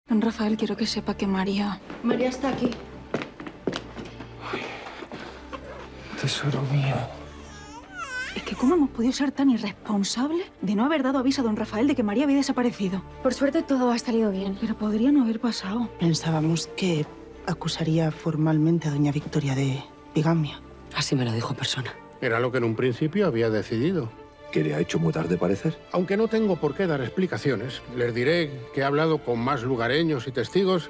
Don Rafael, quiero que sepa que María... María está aquí. Tesoro mío. Es que ¿cómo hemos podido ser tan irresponsables de no haber dado aviso a don Rafael de que María había desaparecido? Por suerte todo ha salido bien. Pero podría no haber pasado. Pensábamos que acusaría formalmente a doña Victoria de bigamia. Así me lo dijo en persona. Era lo que en un principio había decidido. ¿Qué le ha hecho mudar de parecer? Aunque no tengo por qué dar explicaciones, les diré que he hablado con más lugareños y testigos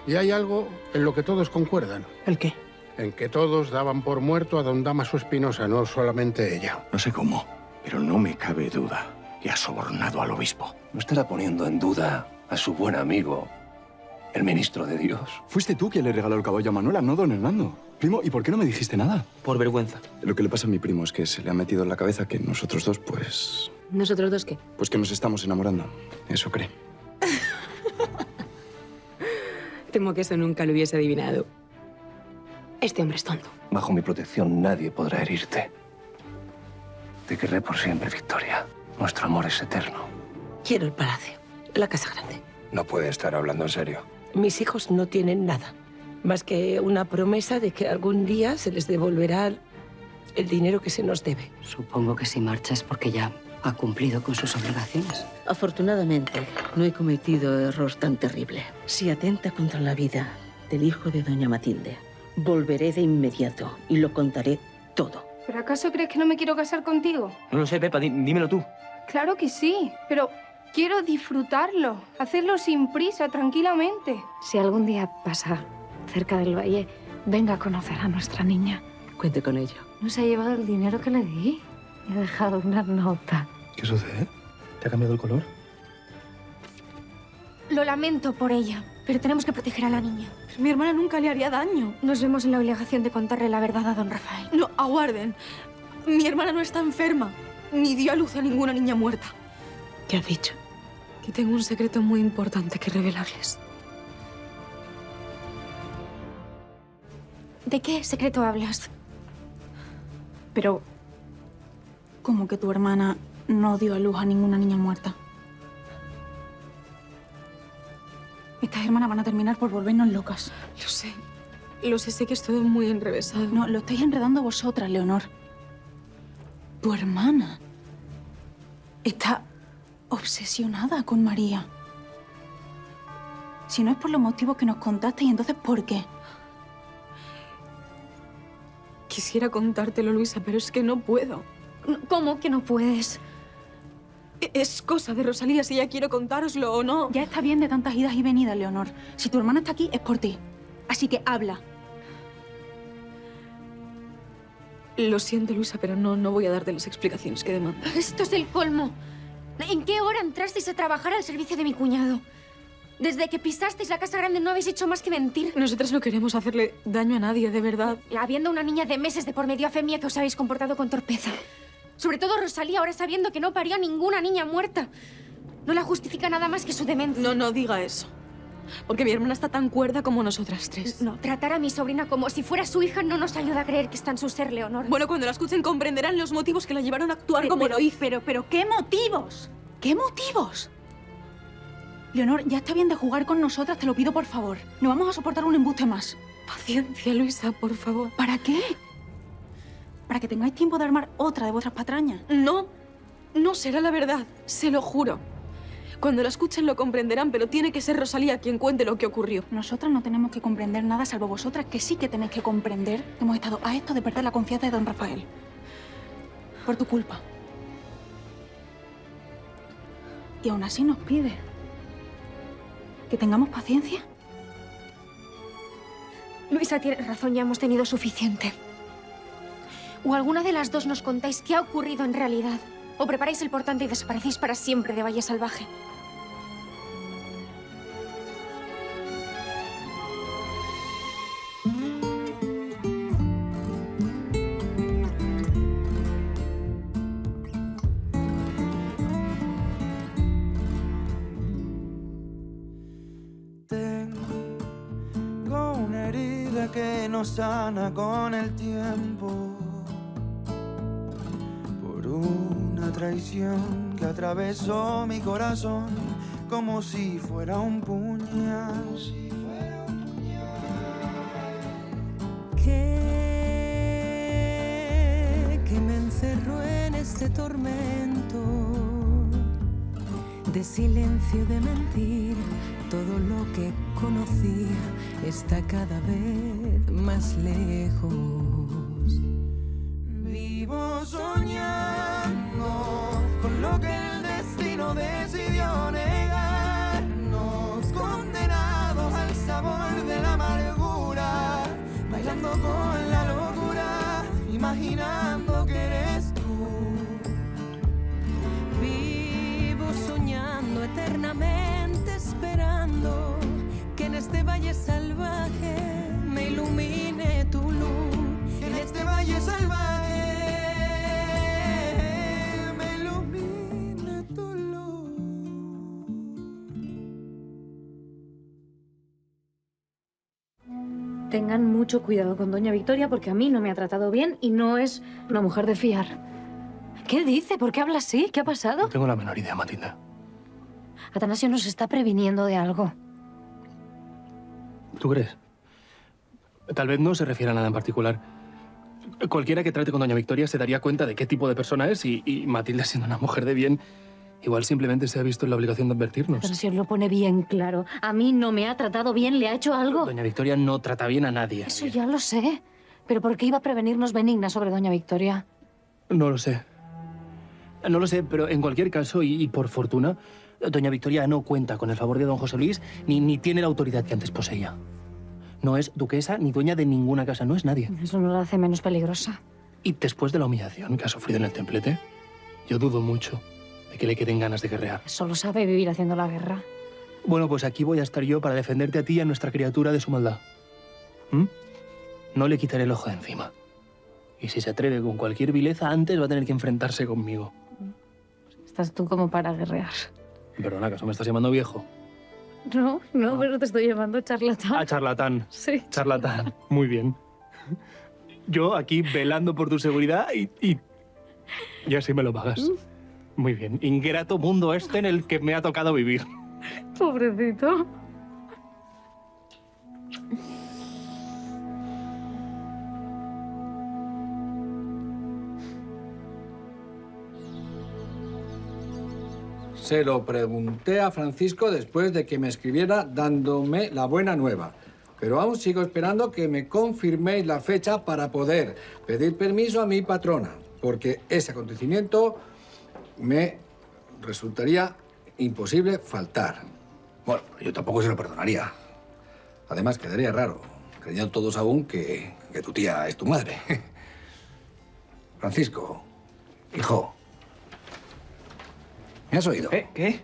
y hay algo en lo que todos concuerdan. ¿El qué? En que todos daban por muerto a don Damaso Espinosa, no solamente ella. No sé cómo, pero no me cabe duda que ha sobornado al obispo. No estará poniendo en duda a su buen amigo, el ministro de Dios. Fuiste tú quien le regaló el caballo a Manuela, no don Hernando. Primo, ¿y por qué no me dijiste nada? Por vergüenza. Lo que le pasa a mi primo es que se le ha metido en la cabeza que nosotros dos, pues... ¿Nosotros dos qué? Pues que nos estamos enamorando. Eso cree. Temo que eso nunca lo hubiese adivinado. Este hombre es tonto. Bajo mi protección nadie podrá herirte. Te querré por siempre, Victoria. Nuestro amor es eterno. Quiero el palacio, la casa grande. No puede estar hablando en serio. Mis hijos no tienen nada, más que una promesa de que algún día se les devolverá el dinero que se nos debe. Supongo que si marcha es porque ya ha cumplido con sus obligaciones. Afortunadamente, no he cometido error tan terrible. Si atenta contra la vida del hijo de doña Matilde, volveré de inmediato y lo contaré todo. ¿Pero acaso crees que no me quiero casar contigo? No lo sé, Pepa, dímelo tú. Claro que sí, pero quiero disfrutarlo, hacerlo sin prisa, tranquilamente. Si algún día pasa cerca del valle, venga a conocer a nuestra niña. Cuente con ello. No se ha llevado el dinero que le di. He dejado una nota. ¿Qué sucede? ¿Te ha cambiado el color? Lo lamento por ella, pero tenemos que proteger a la niña. Pero mi hermana nunca le haría daño. Nos vemos en la obligación de contarle la verdad a don Rafael. No, aguarden. Mi hermana no está enferma, ni dio a luz a ninguna niña muerta. ¿Qué has dicho? Que tengo un secreto muy importante que revelarles. ¿De qué secreto hablas? Pero, ¿cómo que tu hermana no dio a luz a ninguna niña muerta? Estas hermanas van a terminar por volvernos locas. Lo sé que es todo muy enrevesado. No, lo estáis enredando vosotras, Leonor. Tu hermana está obsesionada con María. Si no es por los motivos que nos contaste, ¿y entonces por qué? Quisiera contártelo, Luisa, pero es que no puedo. ¿Cómo que no puedes? Es cosa de Rosalía si ella quiere contároslo o no. Ya está bien de tantas idas y venidas, Leonor. Si tu hermana está aquí, es por ti. Así que habla. Lo siento, Luisa, pero no voy a darte las explicaciones que demandas. Esto es el colmo. ¿En qué hora entrasteis a trabajar al servicio de mi cuñado? Desde que pisasteis la casa grande no habéis hecho más que mentir. Nosotras no queremos hacerle daño a nadie, de verdad. Habiendo una niña de meses de por medio, a fe mía que os habéis comportado con torpeza. Sobre todo Rosalía, ahora sabiendo que no parió a ninguna niña muerta. No la justifica nada más que su demencia. No diga eso. Porque mi hermana está tan cuerda como nosotras tres. No, tratar a mi sobrina como si fuera su hija no nos ayuda a creer que está en su ser, Leonor. Bueno, cuando la escuchen comprenderán los motivos que la llevaron a actuar como lo hizo. Pero, ¿qué motivos? ¿Qué motivos? Leonor, ya está bien de jugar con nosotras, te lo pido por favor. No vamos a soportar un embuste más. Paciencia, Luisa, por favor. ¿Para qué? ¿Para que tengáis tiempo de armar otra de vuestras patrañas? No será la verdad, se lo juro. Cuando la escuchen lo comprenderán, pero tiene que ser Rosalía quien cuente lo que ocurrió. Nosotras no tenemos que comprender nada, salvo vosotras, que sí que tenéis que comprender que hemos estado a esto de perder la confianza de don Rafael. Por tu culpa. Y aún así nos pide que tengamos paciencia. Luisa tiene razón, ya hemos tenido suficiente. O alguna de las dos nos contáis qué ha ocurrido en realidad. O preparáis el portante y desaparecéis para siempre de Valle Salvaje. Tengo una herida que no sana con el tiempo. Por una traición que atravesó mi corazón como si fuera un puñal. Que me encerró en este tormento de silencio, de mentir. Todo lo que conocía está cada vez más lejos. Vivo soñando con lo que el destino decidió negarnos, condenados al sabor de la amargura, bailando con la locura, imaginando que eres tú. Vivo soñando eternamente, esperando que en este valle salvaje me ilumine tu luz. En este valle salvaje me ilumine tu luz. Tengan mucho cuidado con doña Victoria porque a mí no me ha tratado bien y no es una mujer de fiar. ¿Qué dice? ¿Por qué habla así? ¿Qué ha pasado? No tengo la menor idea, Matilda. Atanasio nos está previniendo de algo. ¿Tú crees? Tal vez no se refiere a nada en particular. Cualquiera que trate con doña Victoria se daría cuenta de qué tipo de persona es y Matilda, siendo una mujer de bien, igual simplemente se ha visto en la obligación de advertirnos. Atanasio lo pone bien claro. A mí no me ha tratado bien, ¿le ha hecho algo? Doña Victoria no trata bien a nadie. Eso ya lo sé. ¿Pero por qué iba a prevenirnos Benigna sobre doña Victoria? No lo sé. No lo sé, pero en cualquier caso, y por fortuna, doña Victoria no cuenta con el favor de don José Luis ni tiene la autoridad que antes poseía. No es duquesa ni dueña de ninguna casa, no es nadie. Eso no la hace menos peligrosa. Y después de la humillación que ha sufrido en el templete, yo dudo mucho de que le queden ganas de guerrear. Solo sabe vivir haciendo la guerra. Bueno, pues aquí voy a estar yo para defenderte a ti y a nuestra criatura de su maldad. ¿Mm? No le quitaré el ojo de encima. Y si se atreve con cualquier vileza, antes va a tener que enfrentarse conmigo. Estás tú como para guerrear. Perdona, ¿acaso me estás llamando viejo? No, pero te estoy llamando charlatán. Ah, charlatán. Sí. Charlatán. Muy bien. Yo aquí velando por tu seguridad y así me lo pagas. Muy bien. Ingrato mundo este en el que me ha tocado vivir. Pobrecito. Se lo pregunté a Francisco después de que me escribiera dándome la buena nueva. Pero aún sigo esperando que me confirméis la fecha para poder pedir permiso a mi patrona, porque ese acontecimiento me resultaría imposible faltar. Bueno, yo tampoco se lo perdonaría. Además, quedaría raro, creyendo todos aún que tu tía es tu madre. Francisco, hijo, ¿me has oído? ¿Qué?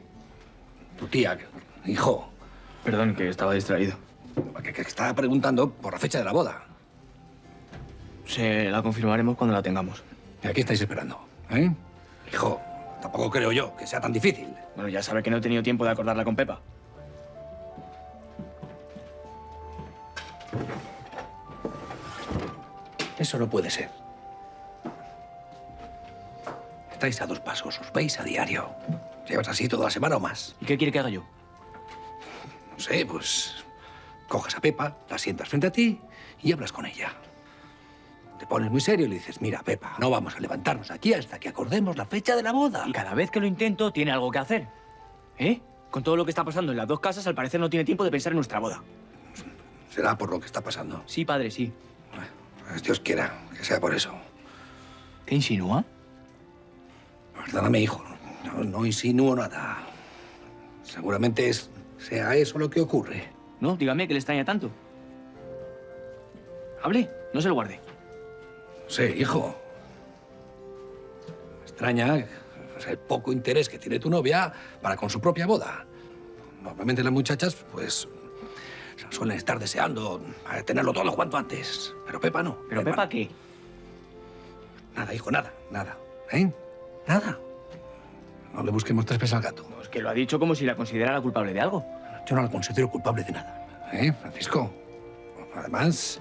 Tu tía, hijo. Perdón, que estaba distraído. Que estaba preguntando por la fecha de la boda. Se la confirmaremos cuando la tengamos. ¿Y aquí estáis esperando? ¿Eh? Hijo, tampoco creo yo que sea tan difícil. Bueno, ya sabe que no he tenido tiempo de acordarla con Pepa. Eso no puede ser. Estáis a 2 pasos, os veis a diario. Llevas así toda la semana o más. ¿Y qué quiere que haga yo? No sé, pues coges a Pepa, la sientas frente a ti y hablas con ella. Te pones muy serio y le dices, mira, Pepa, no vamos a levantarnos aquí hasta que acordemos la fecha de la boda. Y cada vez que lo intento, tiene algo que hacer. ¿Eh? Con todo lo que está pasando en las 2 casas, al parecer no tiene tiempo de pensar en nuestra boda. Será por lo que está pasando. Sí, padre, sí. Pues Dios quiera que sea por eso. ¿Qué insinúa? Perdóname, hijo. No insinúo nada. Seguramente sea eso lo que ocurre. No, dígame, que le extraña tanto. Hable, no se lo guarde. Sí, hijo. Me extraña el poco interés que tiene tu novia para con su propia boda. Normalmente las muchachas, pues, suelen estar deseando tenerlo todo cuanto antes. Pero Pepa no. ¿Pero Pepa qué? Nada, hijo, nada. ¿Eh? Nada. No le busquemos 3 pies al gato. Es que lo ha dicho como si la considerara culpable de algo. Yo no la considero culpable de nada. ¿Eh, Francisco? Además,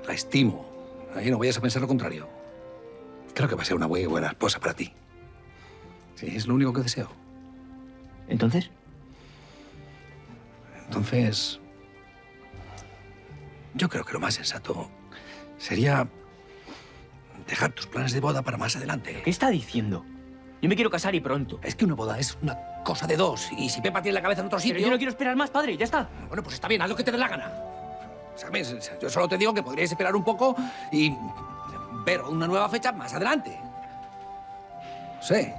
la estimo. No vayas a pensar lo contrario. Creo que va a ser una muy buena esposa para ti. Sí, es lo único que deseo. ¿Entonces? Entonces, yo creo que lo más sensato sería dejar tus planes de boda para más adelante. ¿Qué está diciendo? Yo me quiero casar y pronto. Es que una boda es una cosa de dos. Y si Pepa tiene la cabeza en otro sitio... Pero yo no quiero esperar más, padre. Ya está. Bueno, pues está bien. Haz lo que te dé la gana. ¿Sabes? Yo solo te digo que podríais esperar un poco y ver una nueva fecha más adelante. Sí.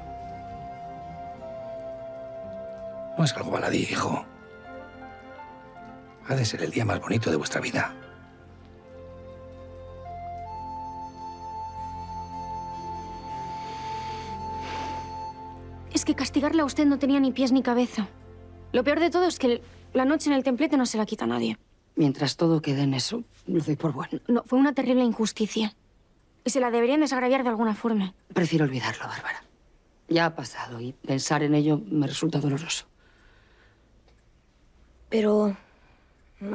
No es algo baladí, hijo. Ha de ser el día más bonito de vuestra vida. Es que castigarle a usted no tenía ni pies ni cabeza. Lo peor de todo es que la noche en el templete no se la quita a nadie. Mientras todo quede en eso, lo doy por bueno. No, fue una terrible injusticia. Y se la deberían desagraviar de alguna forma. Prefiero olvidarlo, Bárbara. Ya ha pasado y pensar en ello me resulta doloroso. Pero,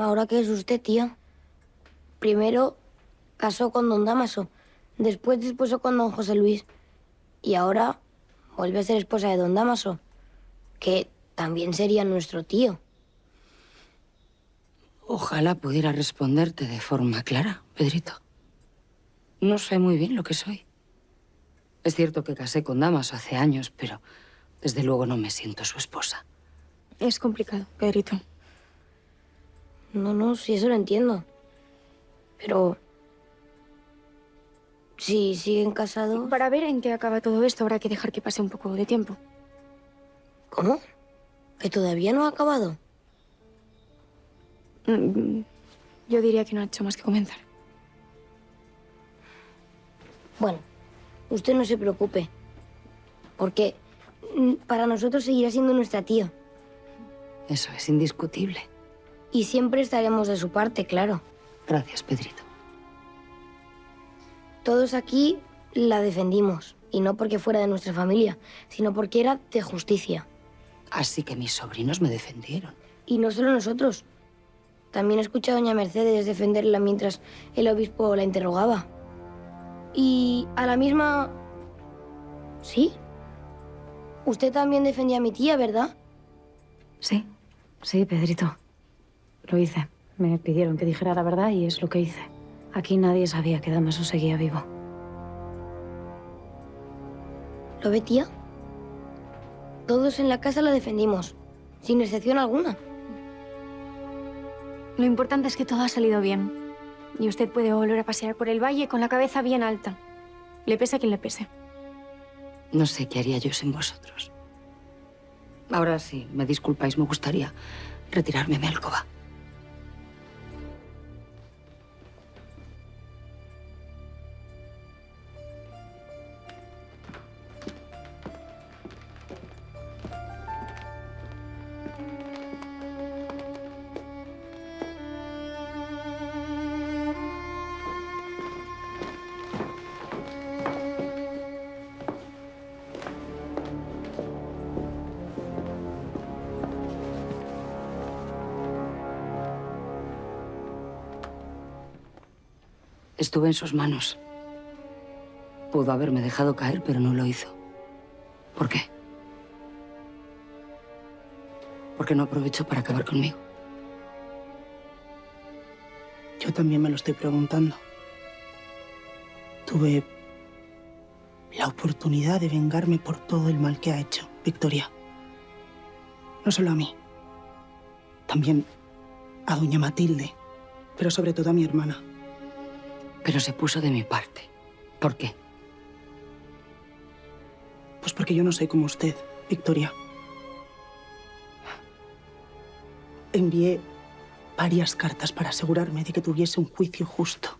¿ahora qué es usted, tía? Primero casó con don Dámaso, después desposó con don José Luis. Y ahora vuelve a ser esposa de don Dámaso, que también sería nuestro tío. Ojalá pudiera responderte de forma clara, Pedrito. No sé muy bien lo que soy. Es cierto que casé con Dámaso hace años, pero desde luego no me siento su esposa. Es complicado, Pedrito. No, sí, eso lo entiendo. Pero... si siguen casados... Para ver en qué acaba todo esto, habrá que dejar que pase un poco de tiempo. ¿Cómo? ¿Que todavía no ha acabado? Yo diría que no ha hecho más que comenzar. Bueno, usted no se preocupe. Porque para nosotros seguirá siendo nuestra tía. Eso es indiscutible. Y siempre estaremos de su parte, claro. Gracias, Pedrito. Todos aquí la defendimos. Y no porque fuera de nuestra familia, sino porque era de justicia. Así que mis sobrinos me defendieron. Y no solo nosotros. También escuché a doña Mercedes defenderla mientras el obispo la interrogaba. Y a la misma... ¿Sí? Usted también defendía a mi tía, ¿verdad? Sí, Pedrito. Lo hice. Me pidieron que dijera la verdad y es lo que hice. Aquí nadie sabía que Dámaso seguía vivo. ¿Lo ve, tía? Todos en la casa la defendimos, sin excepción alguna. Lo importante es que todo ha salido bien. Y usted puede volver a pasear por el valle con la cabeza bien alta. Le pese a quien le pese. No sé qué haría yo sin vosotros. Ahora sí, me disculpáis, me gustaría retirarme a mi alcoba. Estuve en sus manos. Pudo haberme dejado caer, pero no lo hizo. ¿Por qué? Porque no aprovechó para acabar conmigo. Yo también me lo estoy preguntando. Tuve la oportunidad de vengarme por todo el mal que ha hecho Victoria. No solo a mí, también a doña Matilde, pero sobre todo a mi hermana. Pero se puso de mi parte. ¿Por qué? Pues porque yo no soy como usted, Victoria. Envié varias cartas para asegurarme de que tuviese un juicio justo.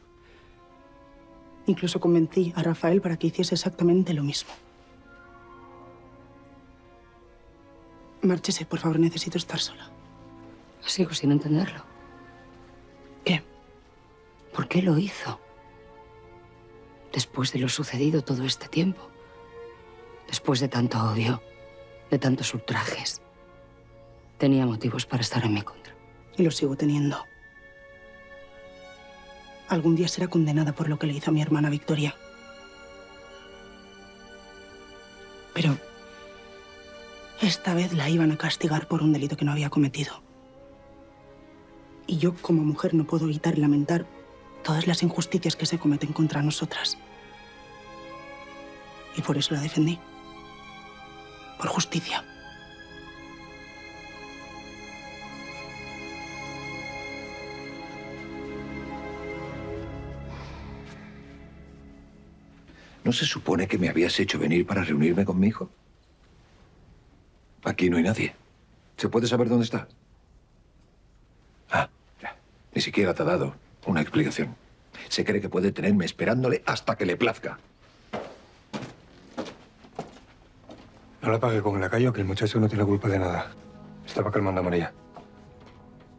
Incluso convencí a Rafael para que hiciese exactamente lo mismo. Márchese, por favor, necesito estar sola. Sigo sin entenderlo. ¿Qué? ¿Por qué lo hizo? Después de lo sucedido todo este tiempo. Después de tanto odio, de tantos ultrajes. Tenía motivos para estar en mi contra. Y lo sigo teniendo. Algún día será condenada por lo que le hizo a mi hermana Victoria. Pero Esta vez la iban a castigar por un delito que no había cometido. Y yo, como mujer, no puedo evitar lamentar todas las injusticias que se cometen contra nosotras. Y por eso la defendí. Por justicia. ¿No se supone que me habías hecho venir para reunirme conmigo? Aquí no hay nadie. ¿Se puede saber dónde está? Ah, ya. Ni siquiera te ha dado una explicación. Se cree que puede tenerme esperándole hasta que le plazca. No la pague con el lacayo, que el muchacho no tiene culpa de nada. Estaba calmando a María.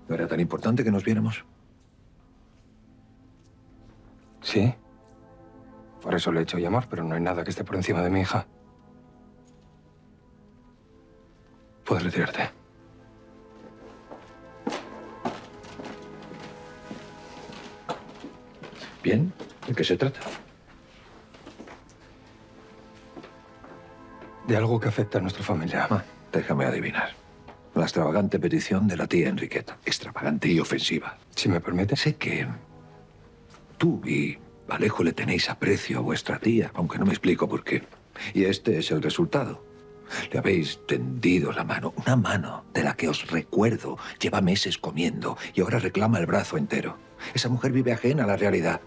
¿No era tan importante que nos viéramos? Sí. Por eso le he hecho llamar, pero no hay nada que esté por encima de mi hija. Puedes retirarte. Bien, ¿de qué se trata? De algo que afecta a nuestra familia. Déjame adivinar. La extravagante petición de la tía Enriqueta. Extravagante y ofensiva. Si me permite. Sé que tú y Alejo le tenéis aprecio a vuestra tía, aunque no me explico por qué. Y este es el resultado. Le habéis tendido la mano, una mano de la que os recuerdo lleva meses comiendo y ahora reclama el brazo entero. Esa mujer vive ajena a la realidad.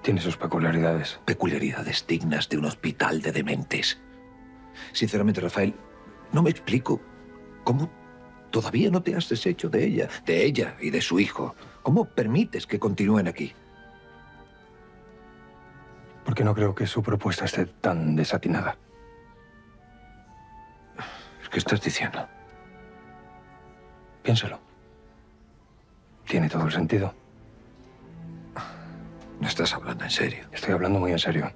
Tiene sus peculiaridades. Peculiaridades dignas de un hospital de dementes. Sinceramente, Rafael, no me explico cómo todavía no te has deshecho de ella y de su hijo. ¿Cómo permites que continúen aquí? Porque no creo que su propuesta esté tan desatinada. ¿Qué estás diciendo? Piénsalo. Tiene todo el sentido. ¿No estás hablando en serio? Estoy hablando muy en serio.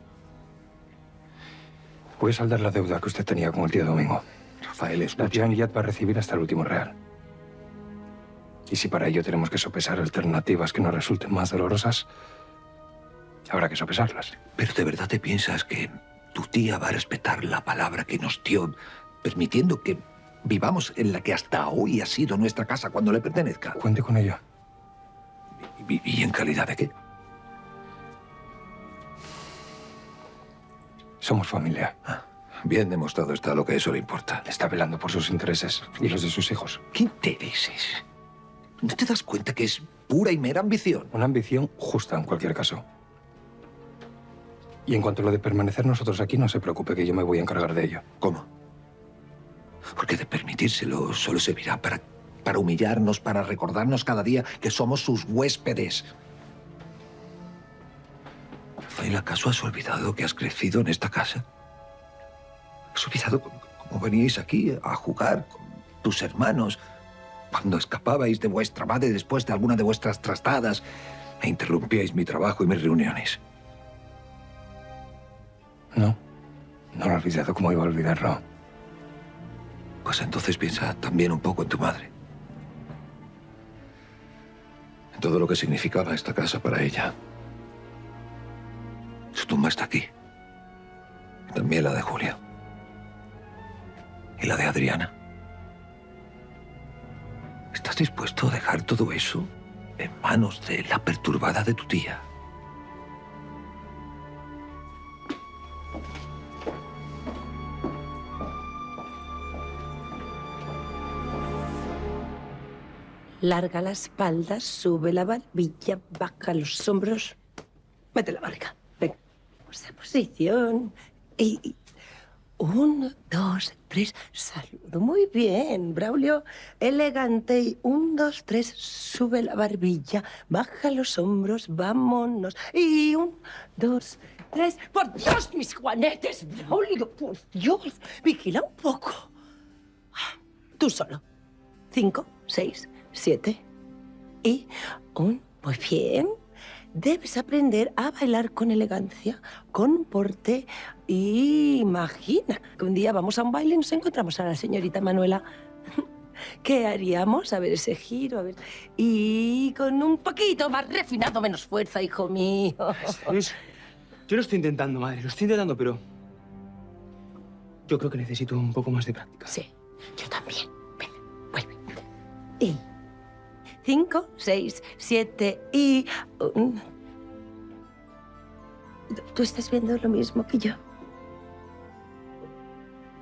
Voy a saldar la deuda que usted tenía con el tío Domingo. Rafael, La tía Niyat va a recibir hasta el último real. Y si para ello tenemos que sopesar alternativas que nos resulten más dolorosas, habrá que sopesarlas. ¿Pero de verdad te piensas que tu tía va a respetar la palabra que nos dio, permitiendo que vivamos en la que hasta hoy ha sido nuestra casa cuando le pertenezca? Cuente con ello. ¿Y en calidad de qué? Somos familia. Bien demostrado está lo que eso le importa. Está velando por sus intereses y los de sus hijos. ¿Qué intereses? ¿No te das cuenta que es pura y mera ambición? Una ambición justa en cualquier caso. Y en cuanto a lo de permanecer nosotros aquí, no se preocupe que yo me voy a encargar de ello. ¿Cómo? Porque de permitírselo solo servirá para humillarnos, para recordarnos cada día que somos sus huéspedes. Rafael, ¿acaso has olvidado que has crecido en esta casa? ¿Has olvidado cómo veníais aquí a jugar con tus hermanos cuando escapabais de vuestra madre después de alguna de vuestras trastadas e interrumpíais mi trabajo y mis reuniones? No lo he olvidado. ¿Cómo iba a olvidarlo? Pues entonces piensa también un poco en tu madre. En todo lo que significaba esta casa para ella. Su tumba está aquí. Y también la de Julio. Y la de Adriana. ¿Estás dispuesto a dejar todo eso en manos de la perturbada de tu tía? Larga la espalda, sube la barbilla, baja los hombros. Mete la barriga. Venga. Esa posición. Y 1, 2, 3. Saludo. Muy bien, Braulio. Elegante. Y 1, 2, 3. Sube la barbilla, baja los hombros. Vámonos. Y 1, 2, 3. ¡Por Dios, mis juanetes! Braulio, por Dios. Vigila un poco. Tú solo. 5, 6, 7 y 1. Muy bien. Debes aprender a bailar con elegancia, con porte. Imagina que un día vamos a un baile y nos encontramos a la señorita Manuela. ¿Qué haríamos? A ver ese giro, a ver. Y con un poquito más refinado, menos fuerza, hijo mío. Yo lo estoy intentando, madre. Lo estoy intentando, pero yo creo que necesito un poco más de práctica. Sí. Yo también. Ven, vuelve. Y 5, 6, 7 y... ¿Tú estás viendo lo mismo que yo?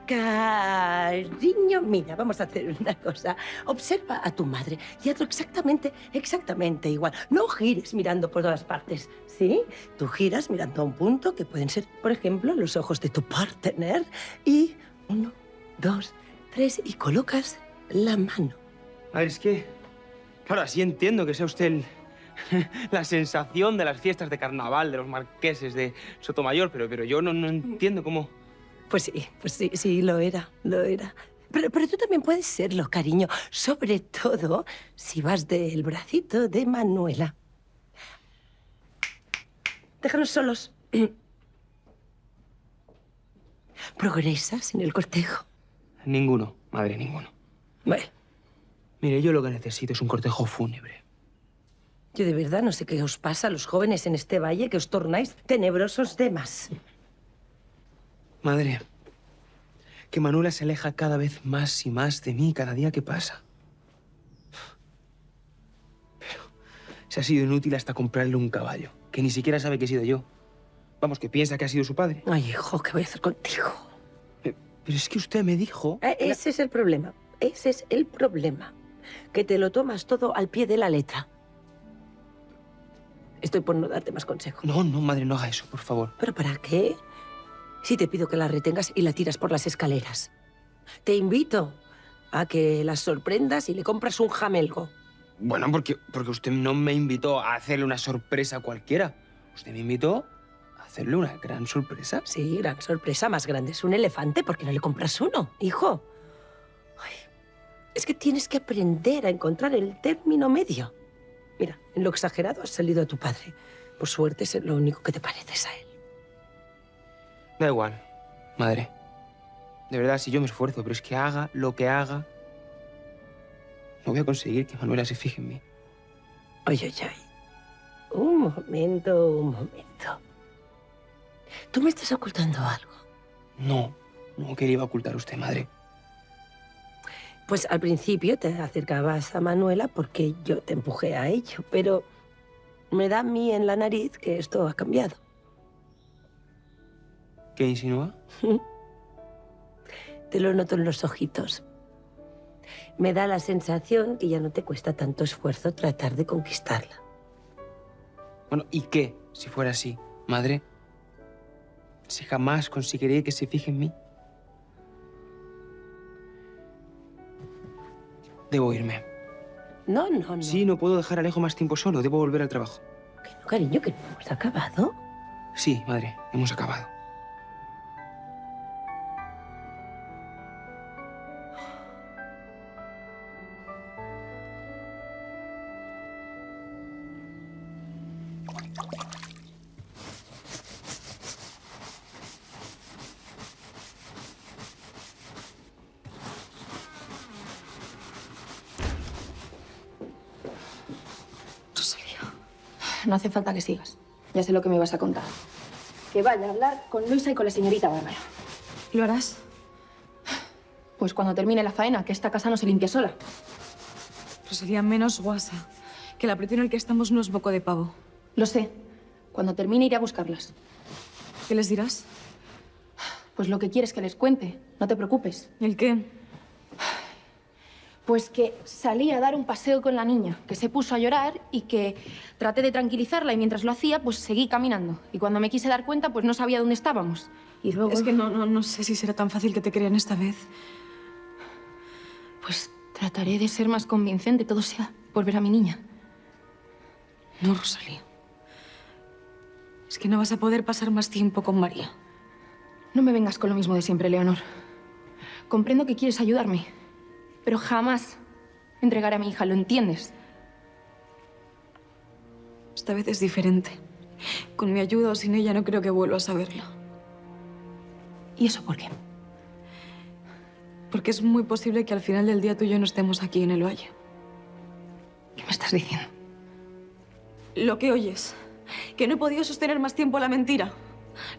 Cariño, mira, vamos a hacer una cosa. Observa a tu madre y hazlo exactamente igual. No gires mirando por todas partes, ¿sí? Tú giras mirando a un punto que pueden ser, por ejemplo, los ojos de tu partner y 1, 2, 3 y colocas la mano. A ver, es que... Claro, así entiendo que sea usted la sensación de las fiestas de carnaval, de los marqueses de Sotomayor, pero yo no entiendo cómo... Pues sí, lo era. Pero tú también puedes serlo, cariño. Sobre todo si vas del bracito de Manuela. Déjanos solos. ¿Progresas en el cortejo? Ninguno, madre, ninguno. Bueno. Mire, yo lo que necesito es un cortejo fúnebre. Yo de verdad no sé qué os pasa a los jóvenes en este valle, que os tornáis tenebrosos de más. Madre, que Manuela se aleja cada vez más y más de mí cada día que pasa. Pero se ha sido inútil hasta comprarle un caballo, que ni siquiera sabe que he sido yo. Vamos, que piensa que ha sido su padre. Ay, hijo, ¿qué voy a hacer contigo? Pero es que usted me dijo... Ese es el problema. Ese es el problema. Que te lo tomas todo al pie de la letra. Estoy por no darte más consejos. No, madre, no haga eso, por favor. ¿Pero para qué? Si te pido que la retengas y la tiras por las escaleras. Te invito a que la sorprendas y le compras un jamelgo. Bueno, porque usted no me invitó a hacerle una sorpresa cualquiera. Usted me invitó a hacerle una gran sorpresa. Sí, gran sorpresa. Más grande es un elefante. ¿Por qué no le compras uno, hijo? Ay, es que tienes que aprender a encontrar el término medio. Mira, en lo exagerado has salido a tu padre. Por suerte es lo único que te pareces a él. Da igual, madre. De verdad, si yo me esfuerzo, pero es que haga lo que haga, no voy a conseguir que Manuela se fije en mí. Oye. Un momento. ¿Tú me estás ocultando algo? No, ¿qué le iba a ocultar usted, madre? Pues al principio te acercabas a Manuela porque yo te empujé a ello, pero me da a mí en la nariz que esto ha cambiado. ¿Qué insinúa? Te lo noto en los ojitos. Me da la sensación que ya no te cuesta tanto esfuerzo tratar de conquistarla. Bueno, ¿y qué si fuera así, madre? Si jamás conseguiré que se fije en mí. Debo irme. No. Sí, no puedo dejar a Alejo más tiempo solo. Debo volver al trabajo. Que no, cariño, que no hemos acabado. Sí, madre, hemos acabado. No hace falta que sigas. Ya sé lo que me ibas a contar. Que vaya a hablar con Luisa y con la señorita Bárbara. ¿Lo harás? Pues cuando termine la faena, que esta casa no se limpia sola. Pero sería menos guasa. Que la precio en el que estamos no es moco de pavo. Lo sé. Cuando termine iré a buscarlas. ¿Qué les dirás? Pues lo que quieres que les cuente. No te preocupes. ¿El qué? Pues que salí a dar un paseo con la niña, que se puso a llorar y que traté de tranquilizarla y mientras lo hacía, pues seguí caminando. Y cuando me quise dar cuenta, pues no sabía dónde estábamos. Y luego... Es que no sé si será tan fácil que te crean esta vez. Pues trataré de ser más convincente, todo sea por ver a mi niña. No, Rosalía. Es que no vas a poder pasar más tiempo con María. No me vengas con lo mismo de siempre, Leonor. Comprendo que quieres ayudarme, pero jamás entregaré a mi hija, ¿lo entiendes? Esta vez es diferente. Con mi ayuda o sin ella no creo que vuelvas a verla. ¿Y eso por qué? Porque es muy posible que al final del día tú y yo no estemos aquí en el valle. ¿Qué me estás diciendo? Lo que oyes. Que no he podido sostener más tiempo la mentira.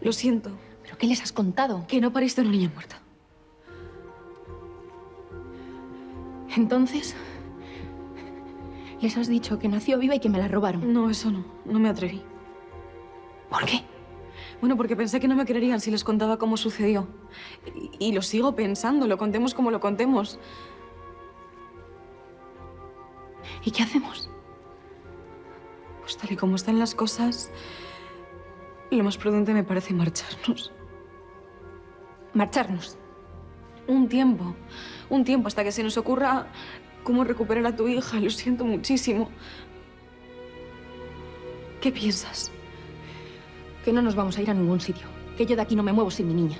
Lo siento. ¿Pero qué les has contado? Que no pariste una niña muerta. Entonces, les has dicho que nació viva y que me la robaron. No, eso no. No me atreví. ¿Por qué? Bueno, porque pensé que no me creerían si les contaba cómo sucedió. Y lo sigo pensando, lo contemos como lo contemos. ¿Y qué hacemos? Pues tal y como están las cosas, lo más prudente me parece marcharnos. ¿Marcharnos? Un tiempo hasta que se nos ocurra cómo recuperar a tu hija. Lo siento muchísimo. ¿Qué piensas? Que no nos vamos a ir a ningún sitio. Que yo de aquí no me muevo sin mi niña.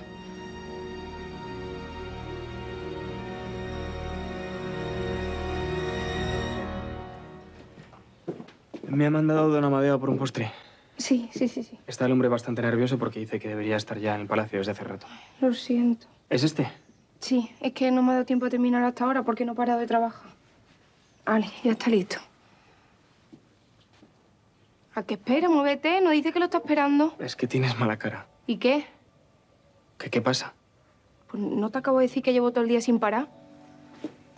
Me ha mandado don Amadeo por un postre. Sí. Está el hombre bastante nervioso porque dice que debería estar ya en el palacio desde hace rato. Lo siento. ¿Es este? Sí, es que no me ha dado tiempo a terminar hasta ahora porque no he parado de trabajar. Vale, ya está listo. ¿A qué espera? Muévete. ¿No dice que lo está esperando? Es que tienes mala cara. ¿Y qué? ¿Qué pasa? Pues no te acabo de decir que llevo todo el día sin parar.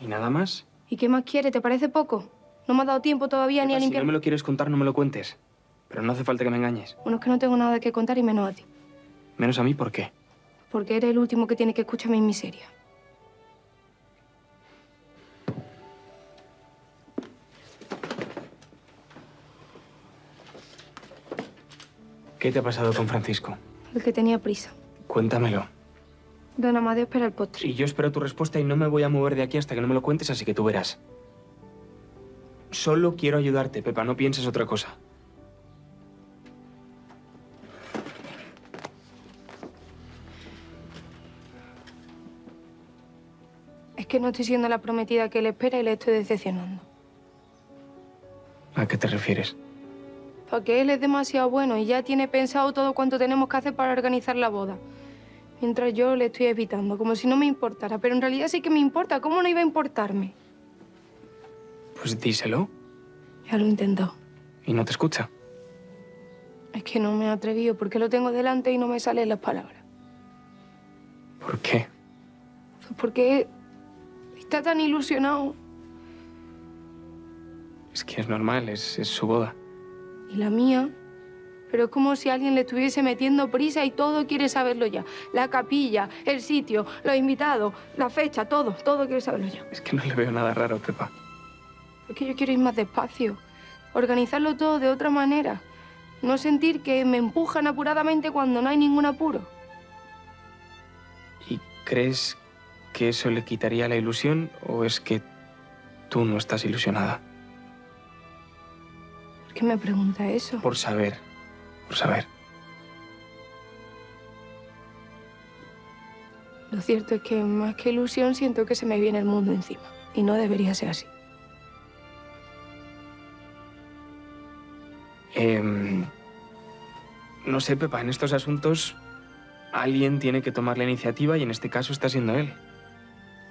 ¿Y nada más? ¿Y qué más quiere? ¿Te parece poco? No me has dado tiempo todavía ni a Si limpiar... no me lo quieres contar, no me lo cuentes. Pero no hace falta que me engañes. Bueno, es que no tengo nada que contar y menos a ti. Menos a mí, ¿por qué? Porque eres el último que tiene que escuchar mis miserias. ¿Qué te ha pasado con Francisco? El que tenía prisa. Cuéntamelo. Don Amadeo espera el postre. Y yo espero tu respuesta y no me voy a mover de aquí hasta que no me lo cuentes, así que tú verás. Solo quiero ayudarte, Pepa, no pienses otra cosa. Es que no estoy siendo la prometida que él espera y le estoy decepcionando. ¿A qué te refieres? Porque él es demasiado bueno y ya tiene pensado todo cuanto tenemos que hacer para organizar la boda. Mientras yo le estoy evitando, como si no me importara. Pero en realidad sí que me importa. ¿Cómo no iba a importarme? Pues díselo. Ya lo he intentado. ¿Y no te escucha? Es que no me he atrevido porque lo tengo delante y no me salen las palabras. ¿Por qué? Pues porque está tan ilusionado. Es que es normal, es su boda. Y la mía. Pero es como si alguien le estuviese metiendo prisa y todo quiere saberlo ya. La capilla, el sitio, los invitados, la fecha, todo quiere saberlo ya. Es que no le veo nada raro, Pepa. Es que yo quiero ir más despacio. Organizarlo todo de otra manera. No sentir que me empujan apuradamente cuando no hay ningún apuro. ¿Y crees que eso le quitaría la ilusión o es que tú no estás ilusionada? ¿Por qué me pregunta eso? Por saber. Por saber. Lo cierto es que más que ilusión siento que se me viene el mundo encima. Y no debería ser así. No sé, Pepa, en estos asuntos alguien tiene que tomar la iniciativa y en este caso está siendo él.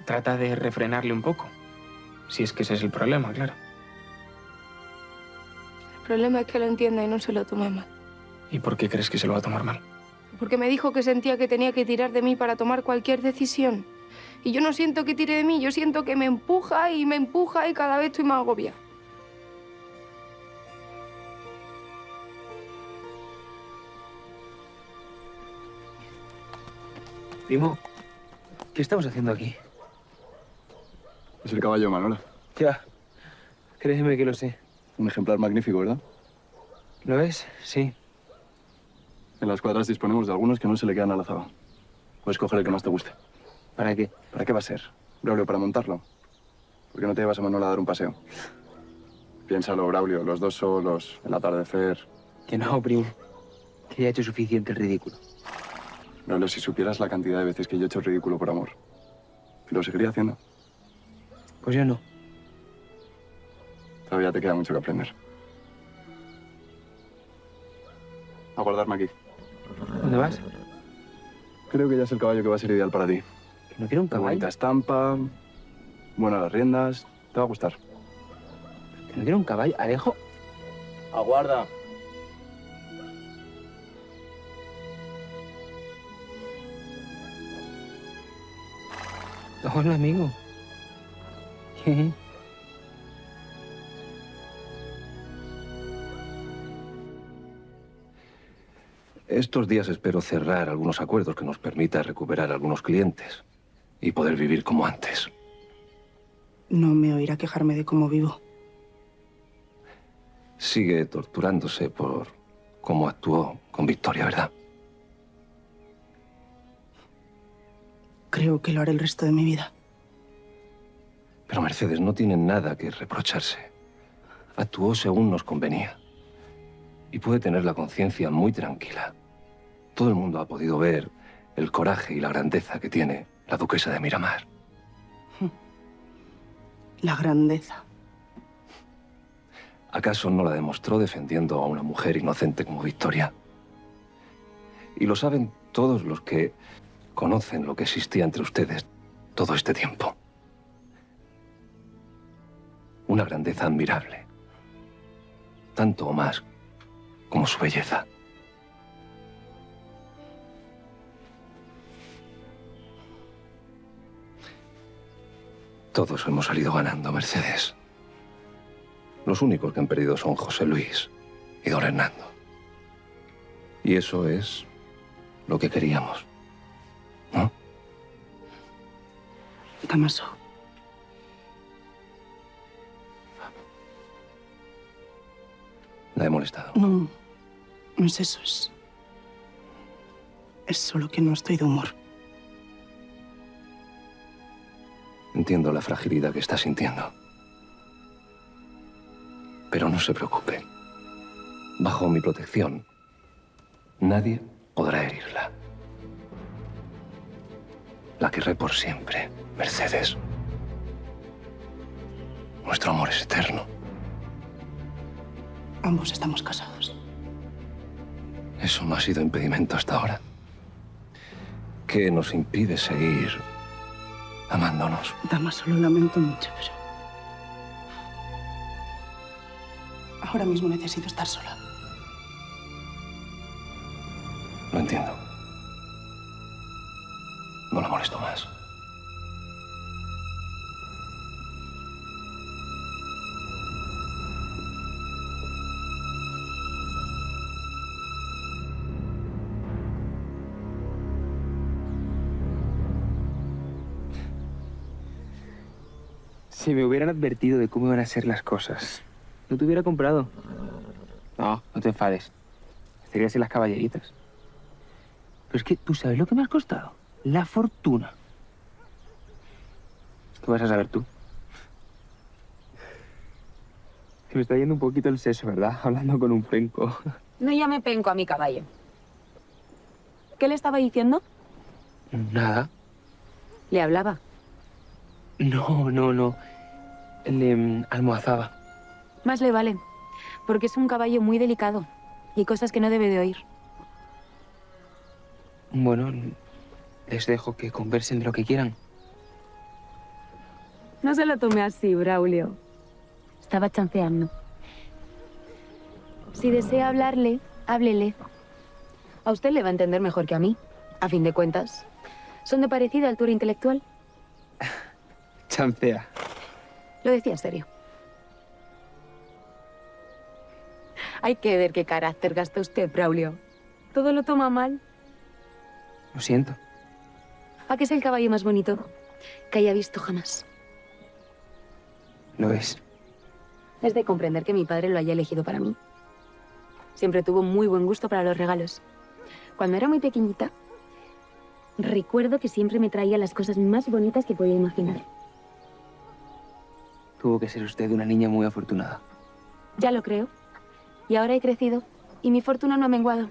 Trata de refrenarle un poco. Si es que ese es el problema, claro. El problema es que lo entienda y no se lo tome mal. ¿Y por qué crees que se lo va a tomar mal? Porque me dijo que sentía que tenía que tirar de mí para tomar cualquier decisión. Y yo no siento que tire de mí, yo siento que me empuja y cada vez estoy más agobiada. Primo, ¿qué estamos haciendo aquí? Es el caballo de Manuela. Ya, créeme que lo sé. Un ejemplar magnífico, ¿verdad? ¿Lo ves? Sí. En las cuadras disponemos de algunos que no se le quedan a la zaga. Puedes coger el que más te guste. ¿Para qué? ¿Para qué va a ser? Braulio, para montarlo. ¿Por qué no te llevas a Manuela a dar un paseo? Piénsalo, Braulio, los dos solos, el atardecer. Que no, primo. Que ya he hecho suficiente el ridículo. Braulio, si supieras la cantidad de veces que yo he hecho el ridículo por amor. Y lo seguiría haciendo. Pues yo no. Todavía te queda mucho que aprender. A guardarme aquí. ¿Dónde vas? Creo que ya es el caballo que va a ser ideal para ti. ¿No quiero un caballo? Bonita estampa, buenas las riendas, te va a gustar. ¿Que no quiero un caballo? Alejo. Aguarda. Hola, amigo. ¿Qué? Estos días espero cerrar algunos acuerdos que nos permita recuperar algunos clientes y poder vivir como antes. No me oirá quejarme de cómo vivo. Sigue torturándose por cómo actuó con Victoria, ¿verdad? Creo que lo haré el resto de mi vida. Pero Mercedes no tiene nada que reprocharse. Actuó según nos convenía. Y puede tener la conciencia muy tranquila. Todo el mundo ha podido ver el coraje y la grandeza que tiene la duquesa de Miramar. La grandeza. ¿Acaso no la demostró defendiendo a una mujer inocente como Victoria? Y lo saben todos los que conocen lo que existía entre ustedes todo este tiempo. Una grandeza admirable. Tanto o más como su belleza. Todos hemos salido ganando, Mercedes. Los únicos que han perdido son José Luis y don Hernando. Y eso es lo que queríamos, ¿no? Damaso. La he molestado. No, no es eso, es solo que no estoy de humor. Entiendo la fragilidad que está sintiendo. Pero no se preocupe. Bajo mi protección, nadie podrá herirla. La querré por siempre, Mercedes. Nuestro amor es eterno. Ambos estamos casados. Eso no ha sido impedimento hasta ahora. ¿Qué nos impide seguir amándonos? Damaso, lo lamento mucho, pero... ahora mismo necesito estar sola. Lo entiendo. No la molesto más. Si me hubieran advertido de cómo iban a ser las cosas, no te hubiera comprado. No, no te enfades. Estarías en las caballeritas. Pero es que, ¿tú sabes lo que me has costado? La fortuna. ¿Qué vas a saber tú? Se me está yendo un poquito el seso, ¿verdad? Hablando con un penco. No llame penco a mi caballo. ¿Qué le estaba diciendo? Nada. Le hablaba. No. Le almohazaba. Más le vale, porque es un caballo muy delicado y hay cosas que no debe de oír. Bueno, les dejo que conversen de lo que quieran. No se lo tome así, Braulio. Estaba chanceando. Si desea hablarle, háblele. A usted le va a entender mejor que a mí, a fin de cuentas. ¿Son de parecida altura intelectual? Chancea. Lo decía en serio. Hay que ver qué carácter gasta usted, Braulio. Todo lo toma mal. Lo siento. ¿A qué es el caballo más bonito que haya visto jamás? Lo es. Es de comprender que mi padre lo haya elegido para mí. Siempre tuvo muy buen gusto para los regalos. Cuando era muy pequeñita, recuerdo que siempre me traía las cosas más bonitas que podía imaginar. Tuvo que ser usted una niña muy afortunada. Ya lo creo. Y ahora he crecido y mi fortuna no ha menguado.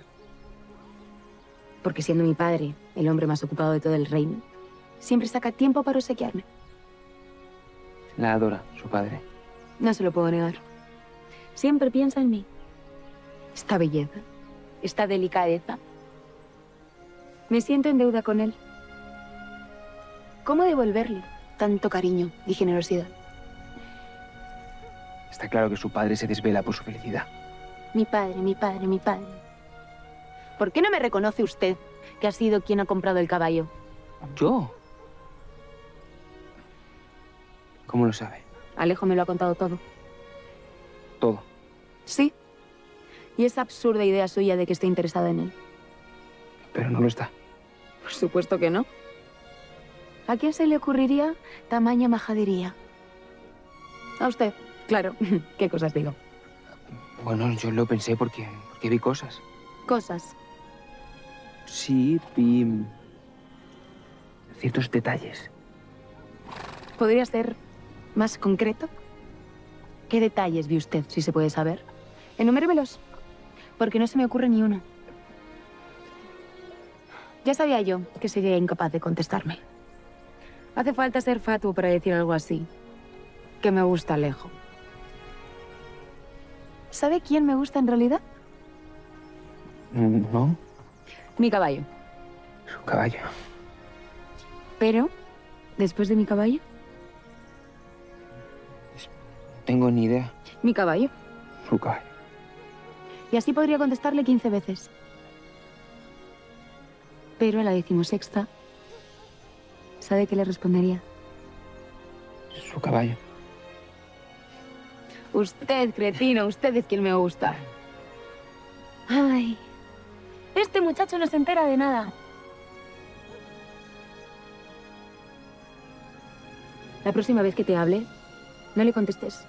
Porque siendo mi padre el hombre más ocupado de todo el reino, siempre saca tiempo para obsequiarme. La adora, su padre. No se lo puedo negar. Siempre piensa en mí. Esta belleza, esta delicadeza. Me siento en deuda con él. ¿Cómo devolverle tanto cariño y generosidad? Está claro que su padre se desvela por su felicidad. Mi padre, mi padre, mi padre. ¿Por qué no me reconoce usted que ha sido quien ha comprado el caballo? ¿Yo? ¿Cómo lo sabe? Alejo me lo ha contado todo. Todo. Sí. Y esa absurda idea suya de que esté interesada en él. Pero no lo está. Por supuesto que no. ¿A quién se le ocurriría tamaña majadería? A usted, claro. ¿Qué cosas digo? Bueno, yo lo pensé porque vi cosas. Cosas. Sí, vi ciertos detalles. ¿Podría ser más concreto? ¿Qué detalles vio usted, si se puede saber? Enuméremelos, porque no se me ocurre ni uno. Ya sabía yo que sería incapaz de contestarme. Hace falta ser fatuo para decir algo así. Que me gusta Alejo. ¿Sabe quién me gusta en realidad? No, Mi caballo. su caballo. Pero, después de mi caballo, No tengo ni idea. mi caballo. Su caballo. Y así podría contestarle 15 veces. Pero a la 16ª, ¿sabe qué le respondería? Su caballo. Usted, cretino, usted es quien me gusta. Ay, este muchacho no se entera de nada. La próxima vez que te hable, no le contestes.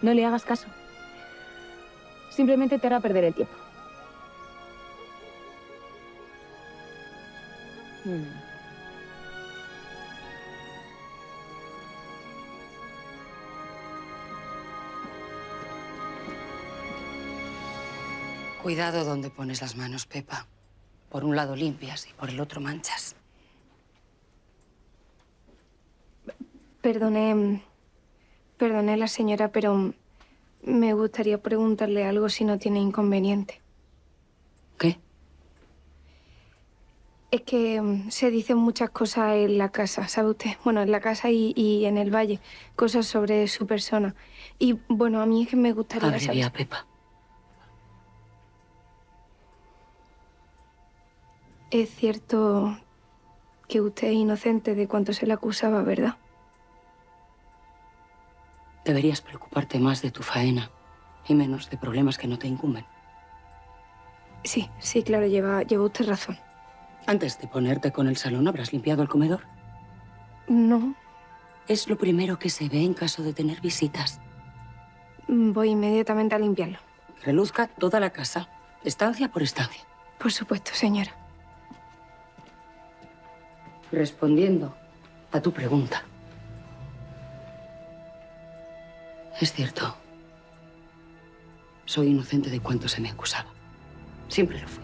No le hagas caso. Simplemente te hará perder el tiempo. Cuidado donde pones las manos, Pepa. Por un lado limpias y por el otro manchas. Perdone la señora, pero me gustaría preguntarle algo si no tiene inconveniente. ¿Qué? Es que se dicen muchas cosas en la casa, ¿sabe usted? Bueno, en la casa y en el valle. Cosas sobre su persona. Y bueno, a mí es que me gustaría saber... Abrevia, Pepa. Es cierto que usted es inocente de cuanto se le acusaba, ¿verdad? Deberías preocuparte más de tu faena y menos de problemas que no te incumben. Sí, claro, lleva usted razón. Antes de ponerte con el salón, ¿habrás limpiado el comedor? No. Es lo primero que se ve en caso de tener visitas. Voy inmediatamente a limpiarlo. Reluzca toda la casa, estancia por estancia. Por supuesto, señora. Respondiendo a tu pregunta. Es cierto. Soy inocente de cuanto se me acusaba. Siempre lo fui.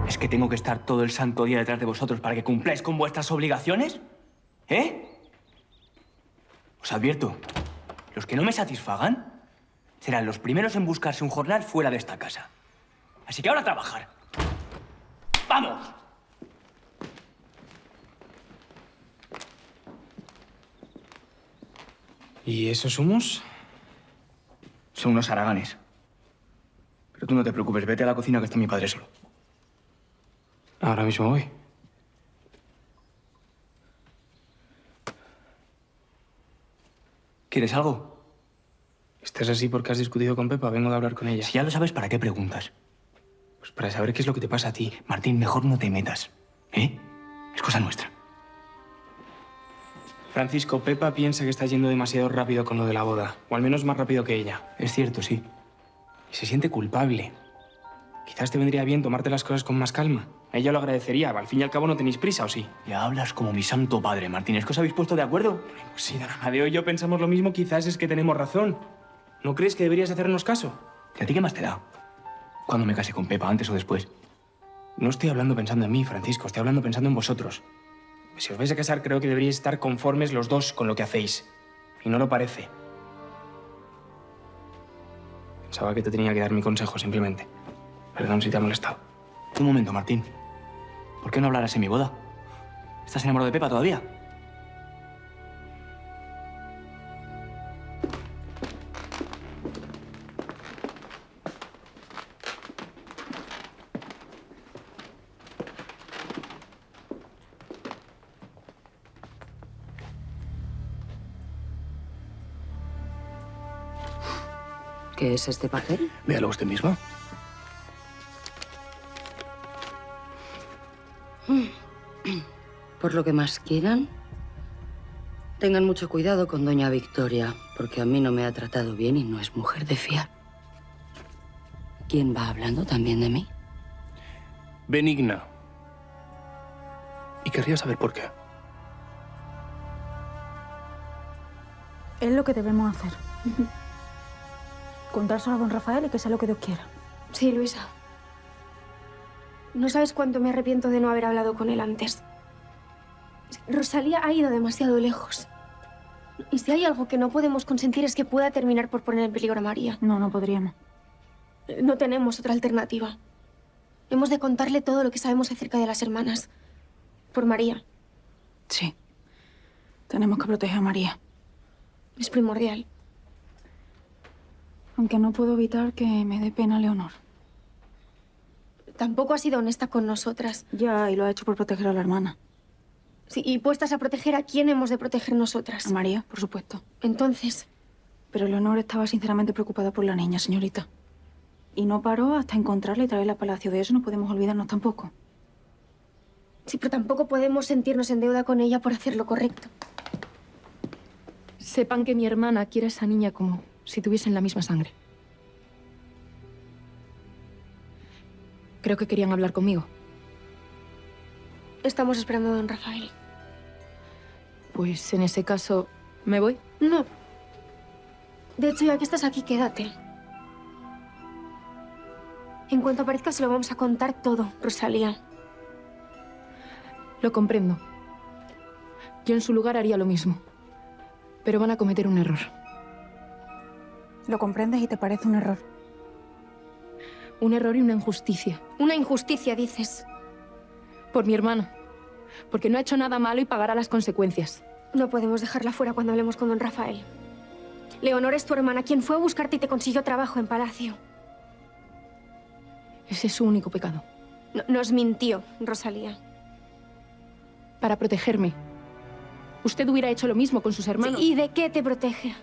¿Es que tengo que estar todo el santo día detrás de vosotros para que cumpláis con vuestras obligaciones? ¿Eh? Os advierto, los que no me satisfagan serán los primeros en buscarse un jornal fuera de esta casa. Así que ahora a trabajar. ¡Vamos! ¿Y esos humos? Son unos haraganes. Pero tú no te preocupes, vete a la cocina que está mi padre solo. Ahora mismo voy. ¿Quieres algo? ¿Estás así porque has discutido con Pepa? Vengo de hablar con ella. Si ya lo sabes, ¿para qué preguntas? Pues para saber qué es lo que te pasa a ti. Martín, mejor no te metas. ¿Eh? Es cosa nuestra. Francisco, Pepa piensa que estás yendo demasiado rápido con lo de la boda. O al menos más rápido que ella. Es cierto, sí. Y se siente culpable. Quizás te vendría bien tomarte las cosas con más calma. A ella lo agradecería. Al fin y al cabo no tenéis prisa, ¿o sí? Ya hablas como mi santo padre, Martín. ¿Es que os habéis puesto de acuerdo? Pues si don Amadeo y yo pensamos lo mismo, quizás es que tenemos razón. ¿No crees que deberías hacernos caso? ¿Y a ti qué más te da? ¿Cuándo me case con Pepa, antes o después? No estoy hablando pensando en mí, Francisco. Estoy hablando pensando en vosotros. Si os vais a casar, creo que deberíais estar conformes los dos con lo que hacéis. Y no lo parece. Pensaba que te tenía que dar mi consejo, simplemente. Perdón si te ha molestado. Un momento, Martín. ¿Por qué no hablarás en mi boda? ¿Estás enamorado de Pepa todavía? ¿Qué es este papel? Véalo usted mismo. Por lo que más quieran, tengan mucho cuidado con doña Victoria, porque a mí no me ha tratado bien y no es mujer de fiar. ¿Quién va hablando también de mí? Benigna. Y querría saber por qué. Es lo que debemos hacer. Contárselo a don Rafael y que sea lo que Dios quiera. Sí, Luisa. No sabes cuánto me arrepiento de no haber hablado con él antes. Rosalía ha ido demasiado lejos. Y si hay algo que no podemos consentir es que pueda terminar por poner en peligro a María. No, no podríamos. No tenemos otra alternativa. Hemos de contarle todo lo que sabemos acerca de las hermanas. Por María. Sí. Tenemos que proteger a María. Es primordial. Aunque no puedo evitar que me dé pena Leonor. Tampoco ha sido honesta con nosotras. Ya, y lo ha hecho por proteger a la hermana. Sí, y puestas a proteger, ¿a quién hemos de proteger nosotras? A María, por supuesto. Entonces... Pero Leonor estaba sinceramente preocupada por la niña, señorita. Y no paró hasta encontrarla y traerla al palacio. De eso no podemos olvidarnos tampoco. Sí, pero tampoco podemos sentirnos en deuda con ella por hacer lo correcto. Sepan que mi hermana quiere a esa niña como si tuviesen la misma sangre. Creo que querían hablar conmigo. Estamos esperando a don Rafael. Pues en ese caso, ¿me voy? No. De hecho, ya que estás aquí, quédate. En cuanto aparezca, se lo vamos a contar todo, Rosalía. Lo comprendo. Yo en su lugar haría lo mismo. Pero van a cometer un error. Lo comprendes y te parece un error. Un error y una injusticia. Una injusticia, dices. Por mi hermana. Porque no ha hecho nada malo y pagará las consecuencias. No podemos dejarla fuera cuando hablemos con don Rafael. Leonor es tu hermana, quien fue a buscarte y te consiguió trabajo en palacio. Ese es su único pecado. Nos mintió, Rosalía. Para protegerme. Usted hubiera hecho lo mismo con sus hermanos. Sí, ¿y de qué te protege?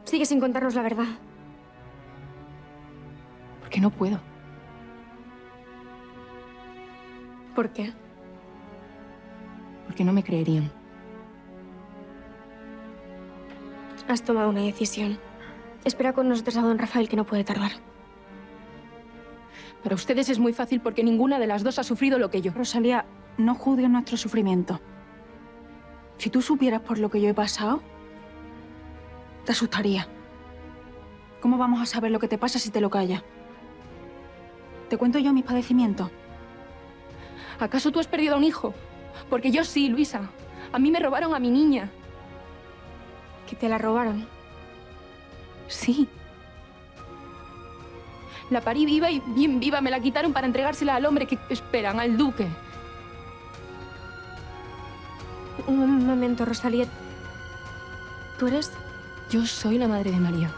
Sigue sin contarnos la verdad. Porque no puedo. ¿Por qué? Porque no me creerían. Has tomado una decisión. Espera con nosotros a don Rafael, que no puede tardar. Para ustedes es muy fácil porque ninguna de las dos ha sufrido lo que yo. Rosalía, no juzgues nuestro sufrimiento. Si tú supieras por lo que yo he pasado, te asustaría. ¿Cómo vamos a saber lo que te pasa si te lo callas? ¿Te cuento yo mis padecimientos? ¿Acaso tú has perdido a un hijo? Porque yo sí, Luisa. A mí me robaron a mi niña. ¿Que te la robaron? Sí. La parí viva y bien viva. Me la quitaron para entregársela al hombre que esperan, al duque. Un momento, Rosalía. ¿Tú eres? Yo soy la madre de María.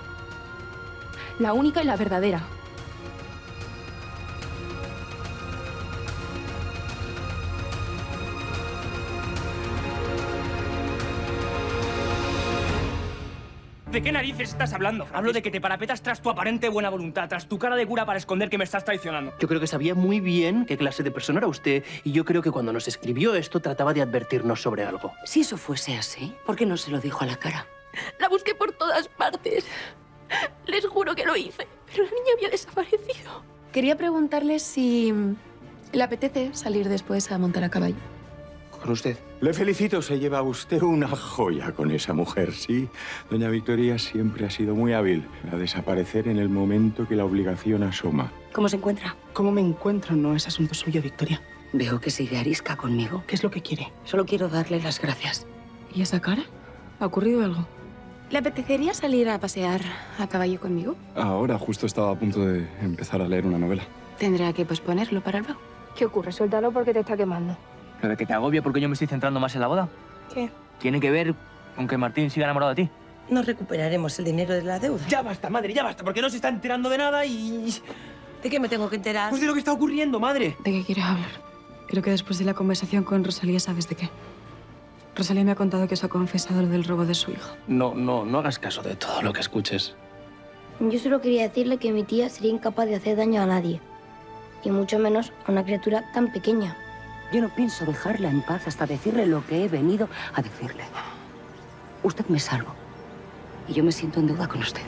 La única y la verdadera. ¿De qué narices estás hablando? Hablo de que te parapetas tras tu aparente buena voluntad, tras tu cara de cura para esconder que me estás traicionando. Yo creo que sabía muy bien qué clase de persona era usted y yo creo que cuando nos escribió esto trataba de advertirnos sobre algo. Si eso fuese así, ¿por qué no se lo dijo a la cara? La busqué por todas partes. Les juro que lo hice, pero la niña había desaparecido. Quería preguntarle si le apetece salir después a montar a caballo. ¿Con usted? Le felicito, se lleva usted una joya con esa mujer, sí. Doña Victoria siempre ha sido muy hábil a desaparecer en el momento que la obligación asoma. ¿Cómo se encuentra? ¿Cómo me encuentro? No es asunto suyo, Victoria. Veo que sigue arisca conmigo. ¿Qué es lo que quiere? Solo quiero darle las gracias. ¿Y esa cara? ¿Ha ocurrido algo? ¿Le apetecería salir a pasear a caballo conmigo? Ahora justo estaba a punto de empezar a leer una novela. Tendrá que posponerlo para luego. ¿Qué ocurre? Suéltalo porque te está quemando. ¿Lo de que te agobia porque yo me estoy centrando más en la boda? ¿Qué? ¿Tiene que ver con que Martín siga enamorado de ti? No recuperaremos el dinero de la deuda. Ya basta, madre, ya basta, porque no se está enterando de nada y... ¿De qué me tengo que enterar? Pues de lo que está ocurriendo, madre. ¿De qué quieres hablar? Creo que después de la conversación con Rosalía sabes de qué. Rosalía me ha contado que os ha confesado lo del robo de su hija. No hagas caso de todo lo que escuches. Yo solo quería decirle que mi tía sería incapaz de hacer daño a nadie. Y mucho menos a una criatura tan pequeña. Yo no pienso dejarla en paz hasta decirle lo que he venido a decirle. Usted me salvó. Y yo me siento en deuda con usted.